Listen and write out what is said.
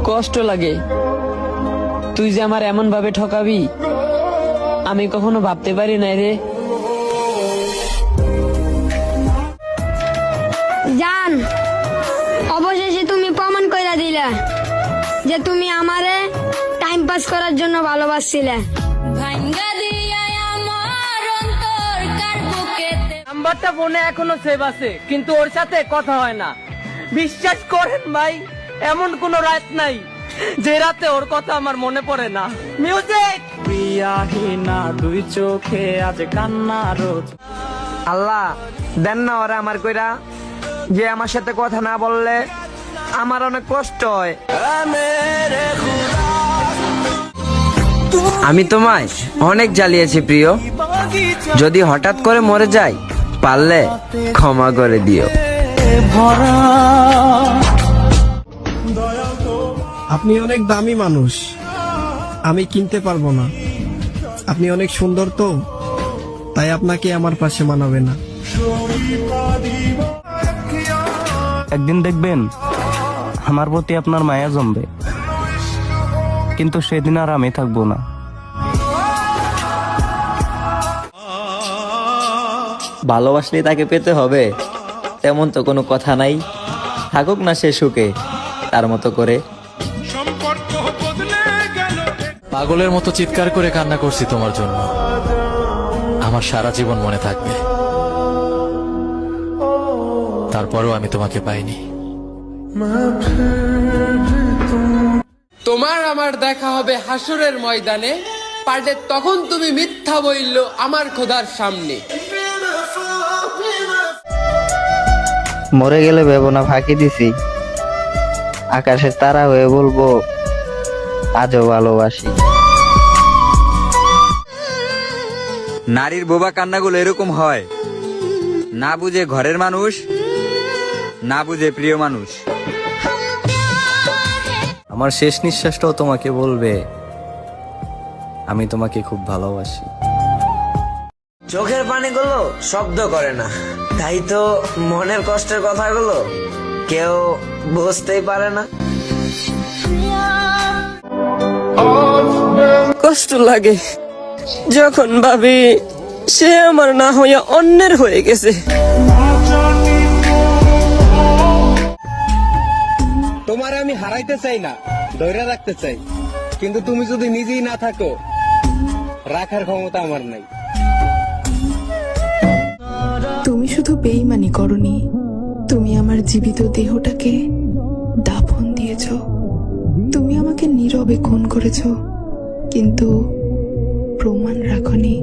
কষ্ট লাগে। তুই যে আমার এমন ভাবে ঠকাবি আমি কখনো ভাবতে পারি নাই রে। জান, অবশেষে তুমি প্রমাণ কইরা দিলা যে তুমি আমারে টাইম পাস করার জন্য ভালোবাসছিলে। নাম্বারটা ফোনে এখনো সেভ আছে, কিন্তু ওর সাথে কথা হয় না। বিশ্বাস করেন ভাই, এমন কোন রাত নাই যে রাতে ওর কথা আমার মনে পড়ে না। মিউজিক প্রিয়াহীনা দুই চোখে আজ কান্না রোজ। আল্লাহ দেন না ওরা আমার কইরা, যে আমার সাথে কথা না বললে আমার অনেক কষ্ট হয়। আমি তোমায় অনেক জ্বালিয়েছি প্রিয়, যদি হঠাৎ করে মরে যাই পারলে ক্ষমা করে দিও। আপনি অনেক দামি মানুষ, আমি কিনতে পারবো না। আপনি অনেক সুন্দর তো, তাই আপনাকে আমার পাশে মানাবে না। একদিন দেখবেন আমার প্রতি আপনার মায়া জমবে, কিন্তু সেদিন আর আমি থাকবো না। ভালোবাসলে তাকে পেতে হবে তেমন তো কোনো কথা নাই। থাকুক না সে সুখে তার মতো করে। পাগলের মতো চিৎকার করে কান্না করছি তোমার জন্য, আমার সারা জীবন মনে থাকবে। তারপরও আমি তোমাকে পাইনি। তোমার আমার দেখা হবে হাসরের ময়দানে, পারলে তখন তুমি মিথ্যা বলল আমার খোদার সামনে। মরে গেলে ভেবো না ফাঁকি দিছি, আকাশের তারা হয়ে বলবো আজও ভালোবাসি। নারীর বোবা কান্নাগুলো এরকম হয়, না বুঝে ঘরের মানুষ, না বুঝে প্রিয় মানুষ। আমার শেষ নিঃশ্বাসটাও তোমাকে বলবে আমি তোমাকে খুব ভালোবাসি। চোখের পানিগুলো শব্দ করে না, তাই তো মনের কষ্টের কথাগুলো কেউ বুঝতেই পারে না। কষ্ট লাগে যখন ভাবি সে আমার না হইয়া অন্যের হয়ে গেছে। তোমার আমি হারাইতে চাই না, ধৈর্য রাখতে চাই, কিন্তু তুমি যদি নিজেই না থাকো রাখার ক্ষমতা আমার নাই। তুমি শুধু বেইমানি করনি, তুমি আমার জীবিত দেহটাকে দাফন দিয়েছ। তুমি আমাকে নীরবে খুন করেছ, কিন্তু প্রমাণ রাখনি।